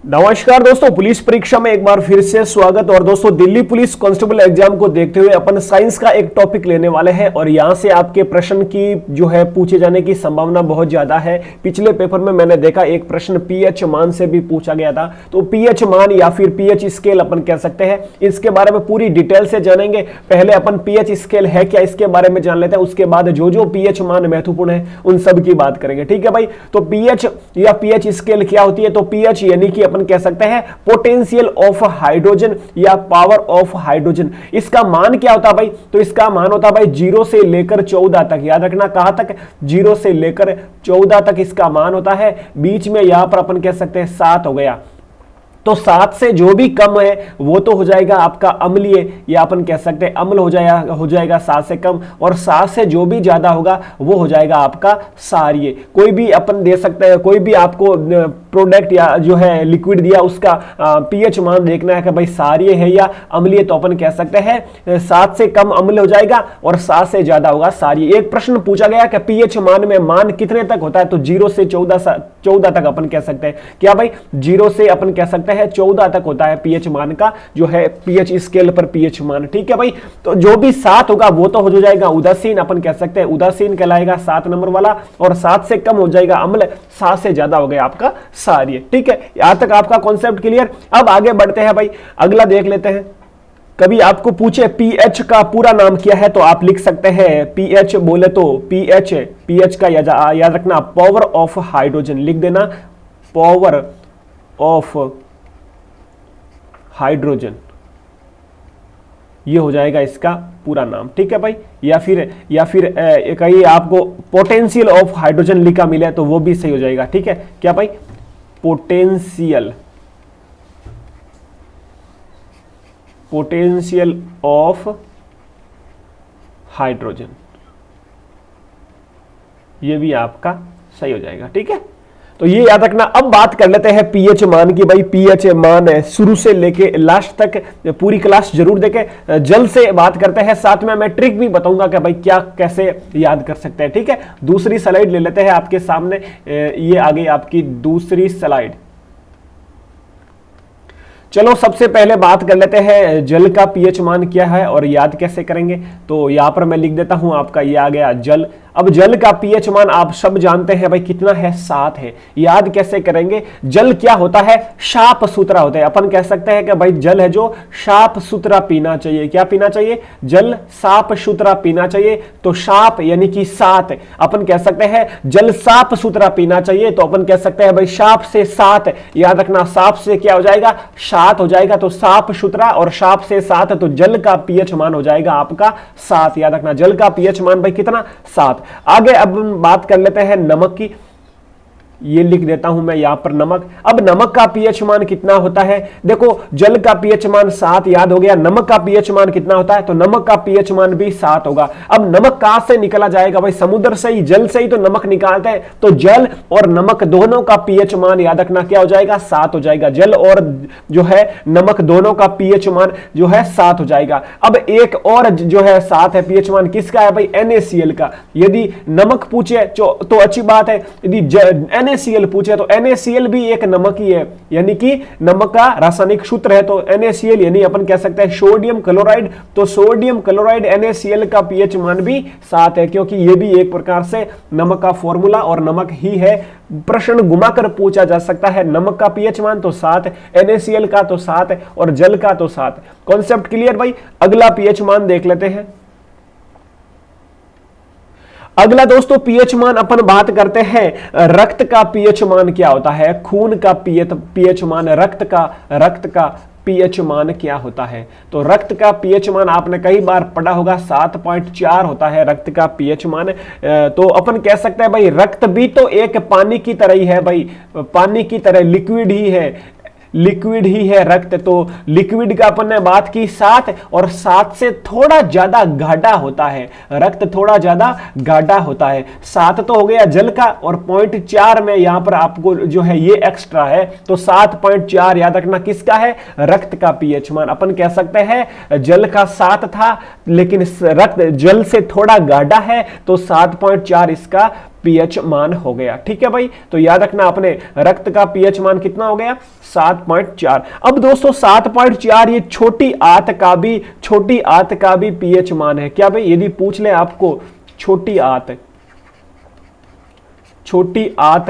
नमस्कार दोस्तों, पुलिस परीक्षा में एक बार फिर से स्वागत। और दोस्तों, दिल्ली पुलिस कांस्टेबल एग्जाम को देखते हुए अपन साइंस का एक टॉपिक लेने वाले हैं और यहां से आपके प्रश्न की जो है पूछे जाने की संभावना बहुत ज्यादा है। पिछले पेपर में मैंने देखा एक प्रश्न पीएच मान से भी पूछा गया था, तो पीएच मान या फिर पीएच स्केल अपन कह सकते हैं। इसके बारे में पूरी डिटेल से जानेंगे। पहले अपन पीएच स्केल है क्या इसके बारे में जान लेते हैं, उसके बाद जो जो पीएच मान महत्वपूर्ण है उन सब की बात करेंगे। ठीक है भाई, तो पीएच या पीएच स्केल क्या होती है? तो पीएच यानी कि अपन कह सकते हैं पोटेंशियल ऑफ हाइड्रोजन या पावर ऑफ हाइड्रोजन। इसका मान क्या होता है भाई? तो इसका मान होता है भाई 0 से लेकर 14 तक। याद रखना, कहां तक? 0 से लेकर 14 तक इसका मान होता है। बीच में यहां पर अपन कह सकते हैं 7 हो गया, तो 7 से जो भी कम है वो तो हो जाएगा आपका अम्लीय, या अपन कह सकते हैं अम्ल हो जाएगा 7 से कम। और 7 से जो भी ज्यादा होगा वो हो जाएगा आपका क्षारीय। कोई भी अपन दे सकते हैं, कोई भी आपको प्रोडक्ट या जो है लिक्विड दिया, उसका पीएच मान देखना है कि भाई क्षारीय है या अम्लीय, तो अपन कह सकते हैं 7 से कम अम्ल हो जाएगा और 7 से ज्यादा होगा क्षारीय। एक प्रश्न पूछा गया कि पीएच मान में मान कितने तक होता है? तो 0 से 14 तक अपन कह सकते हैं। क्या भाई? 0 से अपन कह सकते हैं 14 तक होता है पीएच मान का जो है पीएच स्केल पर पीएच मान। ठीक है भाई, तो जो भी 7 होगा वो तो हो जाएगा उदासीन, अपन कह सकते हैं उदासीन कहलाएगा 7 नंबर वाला। और 7 से कम हो जाएगा अम्ल, 7 से ज्यादा हो गया आपका क्षारीय। ठीक है, यहां तक आपका कॉन्सेप्ट क्लियर। अब आगे बढ़ते हैं भाई, अगला देख लेते हैं। कभी आपको पूछे पीएच का पूरा नाम क्या है, तो आप लिख सकते हैं पीएच बोले तो पीएच का याद रखना पावर ऑफ हाइड्रोजन लिख देना, पावर ऑफ हाइड्रोजन, ये हो जाएगा इसका पूरा नाम। ठीक है भाई, या फिर कहीं आपको पोटेंशियल ऑफ हाइड्रोजन लिखा मिले तो वो भी सही हो जाएगा। ठीक है, क्या भाई? पोटेंशियल ऑफ हाइड्रोजन, ये भी आपका सही हो जाएगा। ठीक है, तो ये याद रखना। अब बात कर लेते हैं पीएच मान की। भाई पीएच मान है शुरू से लेके लास्ट तक पूरी क्लास जरूर देखें, जल्द से बात करते हैं। साथ में मैं ट्रिक भी बताऊंगा कि भाई क्या कैसे याद कर सकते हैं। ठीक है, दूसरी स्लाइड ले लेते हैं आपके सामने। ये आ गई आपकी दूसरी स्लाइड। चलो सबसे पहले बात कर लेते हैं जल का पीएच मान क्या है और याद कैसे करेंगे। तो यहां पर मैं लिख देता हूं आपका, ये आ गया जल। अब जल का पीएच मान आप सब जानते हैं भाई कितना है? 7 है। याद कैसे करेंगे? जल क्या होता है? साफ सुथरा होता है। अपन कह सकते हैं कि भाई जल है जो साफ सुथरा पीना चाहिए। क्या पीना चाहिए? जल साफ सुथरा पीना चाहिए। तो साफ यानी कि 7, अपन कह सकते हैं जल साफ सुथरा पीना चाहिए, तो अपन कह सकते हैं भाई साफ से 7। याद रखना, साफ से क्या हो जाएगा? 7 हो जाएगा, तो साफ सुथरा और साफ से 7, तो जल का पीएच मान हो जाएगा आपका 7। याद रखना, जल का पीएच मान भाई कितना? 7। आगे अब बात कर लेते हैं नमक की। ये लिख देता हूं मैं यहां पर नमक। अब नमक का पीएच मान कितना होता है? देखो, जल का पीएच मान 7 याद हो गया। नमक का पीएच मान कितना होता है? तो नमक का पीएच मान भी 7 होगा। अब नमक कहां से निकला जाएगा भाई? समुद्र से ही, जल से ही तो नमक निकालते हैं। तो जल और नमक दोनों का पीएच मान याद रखना क्या हो जाएगा? 7 हो जाएगा। जल और जो है नमक दोनों का पीएच मान जो है 7 हो जाएगा। अब एक और जो है 7 है पीएच मान, किसका है भाई? NaCl का। यदि नमक पूछे तो अच्छी बात है, यदि NaCl पूछे तो NaCl भी एक नमक ही है, यानी कि नमक का रासायनिक सूत्र है। तो NaCl यानी अपन कह सकते हैं सोडियम क्लोराइड। तो सोडियम क्लोराइड NaCl का पीएच मान भी 7 है, क्योंकि ये भी एक प्रकार से नमक का फॉर्मूला और नमक ही है। प्रश्न घुमाकर पूछा जा सकता है। नमक का पीएच मान तो 7, NaCl का तो 7 और जल का तो 7। कॉन्सेप्ट क्लियर भाई? अगला पीएच मान देख लेते हैं। अगला दोस्तों पीएच मान अपन बात करते हैं रक्त का पीएच मान क्या होता है? खून का पीएच मान, रक्त का पीएच मान क्या होता है? तो रक्त का पीएच मान आपने कई बार पढ़ा होगा, 7.4 होता है रक्त का पीएच मान। तो अपन कह सकते हैं भाई रक्त भी तो एक पानी की तरह ही है भाई, पानी की तरह लिक्विड ही है रक्त। तो लिक्विड का अपन ने बात की 7, और 7 से थोड़ा ज्यादा गाढ़ा होता है रक्त, थोड़ा ज्यादा गाढ़ा होता है। 7 तो हो गया जल का, और 0.4 में यहां पर आपको जो है ये एक्स्ट्रा है। तो 7.4 याद रखना किसका है? रक्त का पीएच मान। अपन कह सकते हैं जल का 7 था, लेकिन रक्त जल से थोड़ा गाढ़ा है, तो 7.4 इसका पीएच मान हो गया। ठीक है भाई, तो याद रखना आपने रक्त का पीएच मान कितना हो गया 7.4। अब दोस्तों 7.4 ये छोटी आंत का भी पीएच मान है क्या भाई? यदि पूछ ले आपको छोटी आंत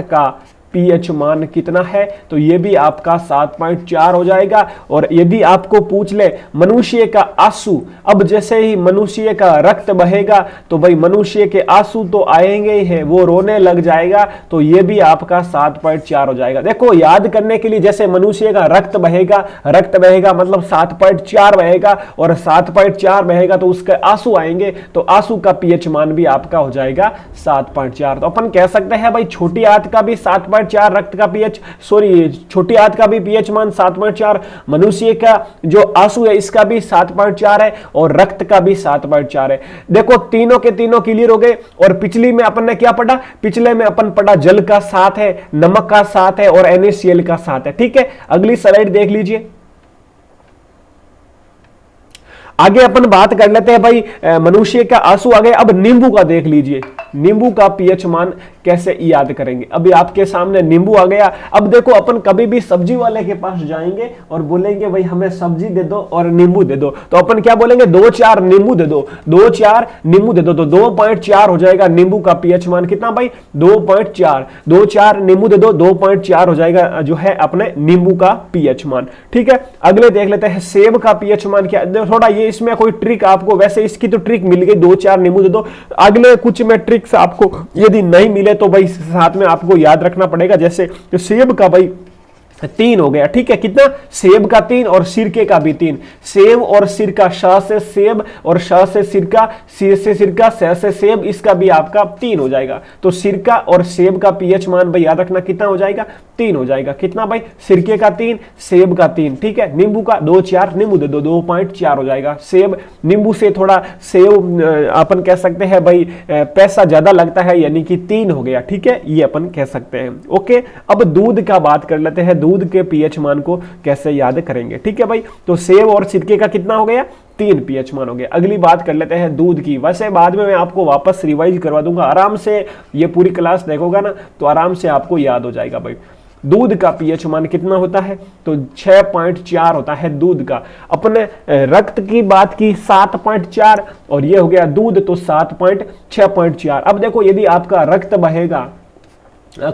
का पीएच मान कितना है, तो ये भी आपका 7.4 हो जाएगा। और यदि आपको पूछ ले मनुष्य का आंसू, अब जैसे ही मनुष्य का रक्त बहेगा तो भाई मनुष्य के आंसू तो आएंगे ही है, वो रोने लग जाएगा, तो ये भी आपका 7.4 हो जाएगा। देखो याद करने के लिए, जैसे मनुष्य का रक्त बहेगा मतलब 7.4 बहेगा, और 7.4 बहेगा तो उसके आंसू आएंगे, तो आंसू का पीएच मान भी आपका हो जाएगा 7.4। तो अपन कह सकते हैं भाई छोटी आंत का भी 7.4, रक्त का पीएच छोटी आंत का भी पीएच मान 7.4, मनुष्य का जो आंसू है इसका भी 7.4 है, और रक्त का भी 7.4 है। देखो तीनों के तीनों क्लियर हो गए। और पिछली में अपन ने क्या पढ़ा? पिछले में अपन पढ़ा जल का 7 है, नमक का 7 है और NaCl का 7 है। ठीक है, अगली स्लाइड देख लीजिए। आगे अपन बात कर लेते हैं भाई मनुष्य का आंसू आ गए। अब नींबू का देख लीजिए, नींबू का पीएच मान कैसे याद करेंगे? अभी आपके सामने नींबू आ गया। अब देखो अपन कभी भी सब्जी वाले के पास जाएंगे और बोलेंगे भाई हमें सब्जी दे दो और नींबू दे दो, तो अपन क्या बोलेंगे? 2-4 नींबू दे दो, 2-4 नींबू दे दो, तो 2.4 हो जाएगा नींबू का पीएच मान कितना भाई? 2.4। 2-4 नींबू दे दो, 2.4 हो जाएगा जो है अपने नींबू का पीएच मान। ठीक है, अगले देख लेते हैं सेब का पीएच मान क्या। थोड़ा ये इसमें कोई ट्रिक आपको, वैसे इसकी तो ट्रिक मिल गई, 2-4 नींबू दे दो। अगले कुछ में ट्रिक्स आपको यदि नहीं मिले तो भाई साथ में आपको याद रखना पड़ेगा। जैसे तो सेब का भाई 3 हो गया। ठीक है, कितना? सेब का 3 और सिरके का भी 3। सेब और सिरका, श से सेब और श से सिरका, सी से सिरका, स से सेब, इसका भी आपका 3 हो जाएगा। तो सिरका और सेब का पीएच मान भाई याद रखना कितना हो जाएगा? 3 हो जाएगा। कितना भाई? सिरके का 3, सेब का 3। ठीक है, नींबू का 2-4 नींबू दे दो, 2.4 हो जाएगा। सेब, नींबू से थोड़ा सेब अपन कह सकते हैं भाई पैसा ज्यादा लगता है, यानी कि 3 हो गया। ठीक है, ये अपन कह सकते हैं। ओके, अब दूध का बात कर लेते हैं, दूध के पीएच मान को कैसे याद करेंगे। ठीक है भाई, तो सेब और सिरके का कितना हो गया? 3 पीएच मान हो गया। अगली बात कर लेते हैं दूध की। वैसे बाद में मैं आपको वापस रिवाइज करवा दूंगा, आराम से ये पूरी क्लास देखोगा ना तो आराम से आपको याद हो जाएगा भाई। दूध का पीएच मान कितना होता है? तो 6.4 होता है दूध का। अपने रक्त की बात की 7.4, और ये हो गया दूध तो 6.4। अब देखो यदि आपका रक्त बहेगा,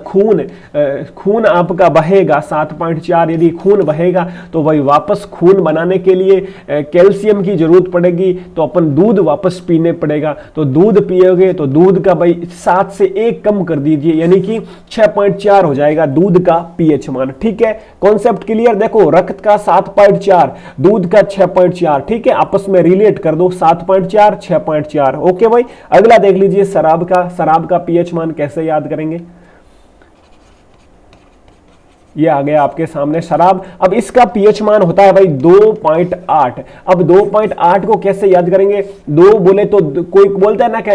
खून आपका बहेगा 7.4, यदि खून बहेगा तो भाई वापस खून बनाने के लिए कैल्शियम की जरूरत पड़ेगी, तो अपन दूध वापस पीने पड़ेगा। तो दूध पियोगे तो दूध का भाई 7 से 1 कम कर दीजिए, यानी कि 6.4 हो जाएगा दूध का पीएच मान। ठीक है, कॉन्सेप्ट क्लियर? देखो रक्त का 7.4, दूध का 6.4। ठीक है, आपस में रिलेट कर दो, 7.4 6.4। ओके भाई, अगला देख लीजिए शराब का पीएच मान कैसे याद करेंगे? ये आ गया आपके सामने शराब। अब इसका पीएच मान होता है भाई 2.8। अब 2.8 को कैसे याद करेंगे? 2 बोले तो कोई बोलता है ना कि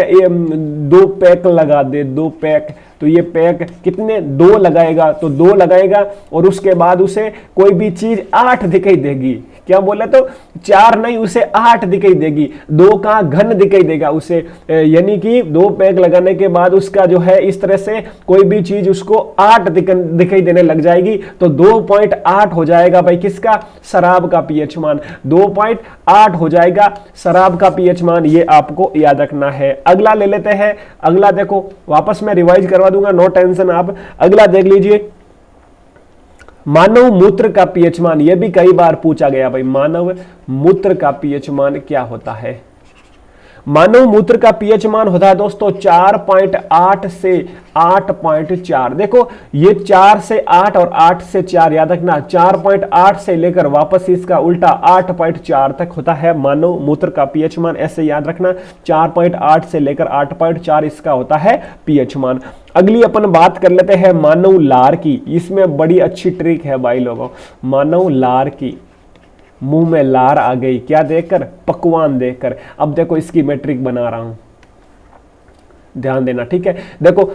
2 पैक लगा दे, 2 पैक, तो ये पैक कितने? 2 लगाएगा, तो 2 लगाएगा और उसके बाद उसे कोई भी चीज 8 दिखाई देगी। क्या बोले? तो 4 नहीं, उसे 8 दिखाई देगी। 2 का घन दिखाई देगा उसे, यानी कि 2 पैक लगाने के बाद उसका जो है इस तरह से कोई भी चीज उसको 8 दिखाई देने लग जाएगी। तो 2.8 हो जाएगा भाई किसका? शराब का पीएच मान 2.8 हो जाएगा शराब का पीएच मान। ये आपको याद रखना है। अगला ले लेते हैं। अगला देखो वापस मैं रिवाइज करवा दूंगा, नो टेंशन आप। अगला देख लीजिए मानव मूत्र का पीएच मान। यह भी कई बार पूछा गया भाई, मानव मूत्र का पीएच मान क्या होता है? मानव मूत्र का पीएच मान होता है दोस्तों 4.8 से 8.4। देखो ये 4 से 8 और 8 से 4 याद रखना, 4.8 से लेकर वापस इसका उल्टा 8.4 तक होता है मानव मूत्र का पीएच मान। ऐसे याद रखना, 4.8 से लेकर 8.4 इसका होता है पीएच मान। अगली अपन बात कर लेते हैं मानव लार की। इसमें बड़ी अच्छी ट्रिक है भाई लोगों, मानव लार की। मुंह में लार आ गई, क्या देखकर? पकवान देखकर। अब देखो इसकी मैं ट्रिक बना रहा हूं, ध्यान देना। ठीक है, देखो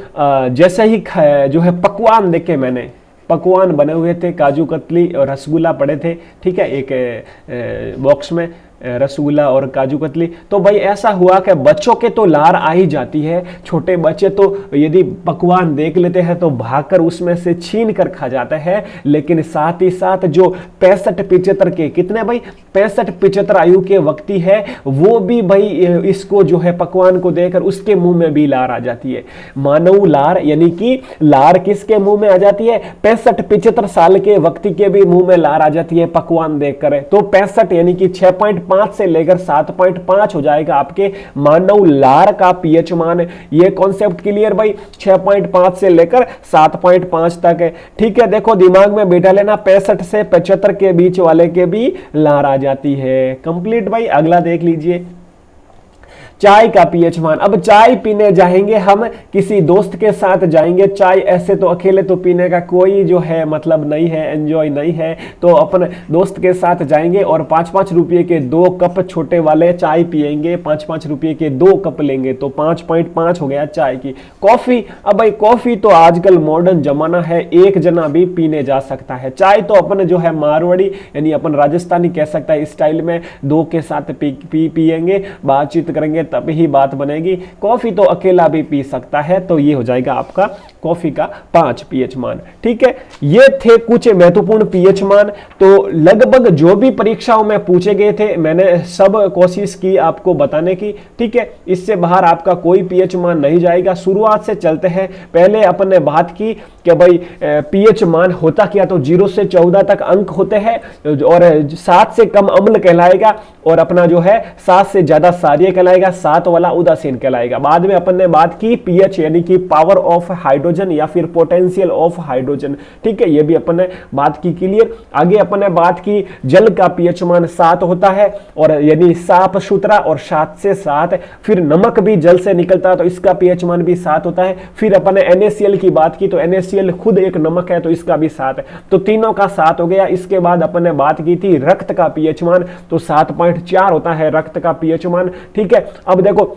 जैसे ही जो है पकवान देखे मैंने, पकवान बने हुए थे, काजू कतली और रसगुल्ला पड़े थे। ठीक है, एक बॉक्स में, रसगुल्ला और काजू कतली। तो भाई ऐसा हुआ कि बच्चों के तो लार आ ही जाती है, छोटे बच्चे तो यदि पकवान देख लेते हैं तो भागकर उसमें से छीन कर खा जाते हैं, लेकिन साथ ही साथ जो 65-75 के कितने भाई 65-75 आयु के व्यक्ति है वो भी भाई इसको जो है पकवान को देखकर उसके मुंह में भी लार आ जाती है। मानव लार यानी कि लार किसके मुंह में आ जाती है, 65-75 साल के व्यक्ति के भी मुंह में लार आ जाती है पकवान देखकर। तो 65 यानी कि 6.5 से लेकर 7.5 हो जाएगा आपके मानव लार का पीएच मान। ये कॉन्सेप्ट क्लियर भाई, 6.5 से लेकर 7.5 तक है। ठीक है, देखो दिमाग में बैठा लेना, 65 से 75 के बीच वाले के भी लार आ जाती है। कंप्लीट भाई। अगला देख लीजिए, चाय का पीएच मान। अब चाय पीने जाएंगे हम, किसी दोस्त के साथ जाएंगे, चाय ऐसे तो अकेले तो पीने का कोई जो है मतलब नहीं है, एंजॉय नहीं है, तो अपने दोस्त के साथ जाएंगे और 5-5 रुपये के 2 कप छोटे वाले चाय पिएंगे, 5-5 रुपये के 2 कप लेंगे, तो 5.5 हो गया चाय की। कॉफी, अब भाई कॉफी तो आजकल मॉडर्न जमाना है, एक जना भी पीने जा सकता है। चाय तो अपन जो है मारवाड़ी यानी अपन राजस्थानी कह सकता है स्टाइल में 2 के साथ पिएंगे, बातचीत करेंगे तभी ही बात बनेगी। कॉफी तो अकेला भी पी सकता है, तो ये हो जाएगा आपका कॉफी का 5 पीएच मान। ठीक है, ये थे कुछ महत्वपूर्ण पीएच मान। तो लगभग जो भी परीक्षाओं में पूछे गए थे मैंने सब कोशिश की आपको बताने की। ठीक है, इससे बाहर आपका कोई पीएच मान नहीं जाएगा। शुरुआत से चलते हैं। पहले अपन ने बात की कि भाई पीएच मान होता क्या, तो 0 से 14 तक अंक होते हैं और 7 से कम अम्ल कहलाएगा और अपना जो है 7 से ज्यादा क्षारीय कहलाएगा, 7 वाला उदासीन कहलाएगा। बाद में अपन ने बात की पीएच यानी कि पावर ऑफ हाइड्रोजन या फिर पोटेंशियल ऑफ हाइड्रोजन। ठीक है, ये भी अपन ने बात की क्लियर। आगे अपन ने बात की जल का पीएच मान 7 होता है और यानी साफ सुथरा और 7 से 7। फिर नमक भी जल से निकलता है तो इसका पीएच मान भी 7 होता है। फिर अपन ने NaCl की बात की तो NaCl खुद एक नमक है तो इसका भी 7 है, तो तीनों का 7 हो गया। इसके बाद अपन ने बात की थी रक्त का पीएच मान, तो 7.4 होता है रक्त का पीएच मान। ठीक है, अब देखो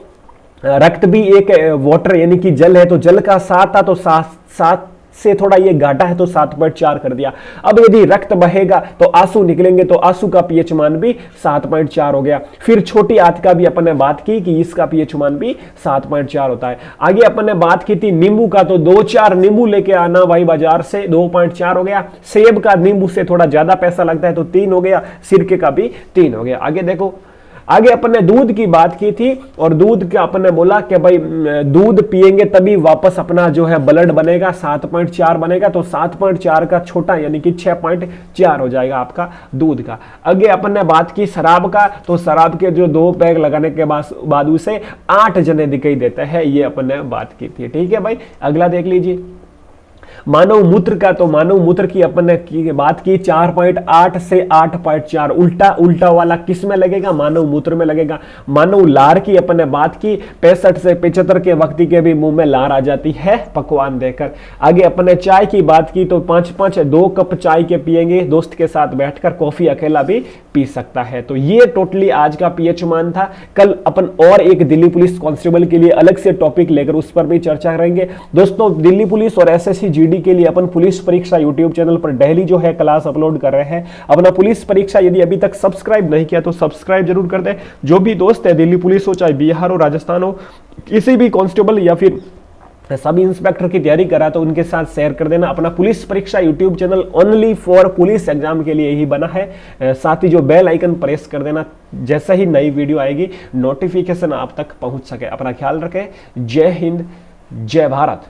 रक्त भी एक वाटर यानी कि जल है, तो जल का 7 था तो 7 से थोड़ा ये घाटा है तो 7.4 कर दिया। अब यदि रक्त बहेगा तो आंसू निकलेंगे, तो आंसू का पीएच मान भी 7.4 हो गया। फिर छोटी आंत का भी अपन ने बात की कि इसका पीएच मान भी 7.4 होता है। आगे अपन ने बात की थी नींबू का, तो 2-4 नींबू लेके आना भाई बाजार से, 2.4 हो गया। सेब का नींबू से थोड़ा ज्यादा पैसा लगता है तो 3 हो गया। सिरके का भी 3 हो गया। आगे देखो, आगे अपन ने दूध की बात की थी और दूध का अपन ने बोला कि भाई दूध पिएंगे तभी वापस अपना जो है ब्लड बनेगा, 7.4 बनेगा, तो 7.4 का छोटा यानी कि 6.4 हो जाएगा आपका दूध का। आगे अपन ने बात की शराब का, तो शराब के जो 2 पैग लगाने के बाद उसे 8 जने दिखाई देते हैं, ये अपन ने बात की थी। ठीक है भाई, अगला देख लीजिए मानव मूत्र का, तो मानव मूत्र की अपन ने बात की 4.8 से 8.4। उल्टा वाला किस में लगेगा, मानव मूत्र में लगेगा। मानव लार की अपन ने बात की 65 से 75 के व्यक्ति के भी मुंह में लार आ जाती है पकवान देकर। आगे अपन ने चाय की बात की तो 5-5 2 कप चाय के पिएंगे दोस्त के साथ बैठकर, कॉफी अकेला भी पी सकता है। तो ये टोटली आज का पीएच मान था। कल अपन और एक दिल्ली पुलिस कांस्टेबल के लिए अलग से टॉपिक लेकर उस पर भी चर्चा करेंगे। दोस्तों दिल्ली पुलिस और SSC GD के लिए अपन पुलिस परीक्षा यूट्यूब चैनल पर डेली जो है क्लास अपलोड कर रहे हैं। अपना पुलिस परीक्षा यदि अभी तक सब्सक्राइब नहीं किया तो सब्सक्राइब जरूर कर दें। जो भी दोस्त है दिल्ली पुलिस हो, चाहे बिहार हो, राजस्थान हो, किसी भी कांस्टेबल या फिर सब इंस्पेक्टर की तैयारी करा तो उनके साथ शेयर कर देना। अपना पुलिस परीक्षा YouTube channel only for police exam के लिए ही बना है। साथ ही जो बेल आइकन प्रेस कर देना, जैसे ही नई वीडियो आएगी नोटिफिकेशन आप तक पहुंच सके। अपना ख्याल रखें। जय हिंद, जय भारत।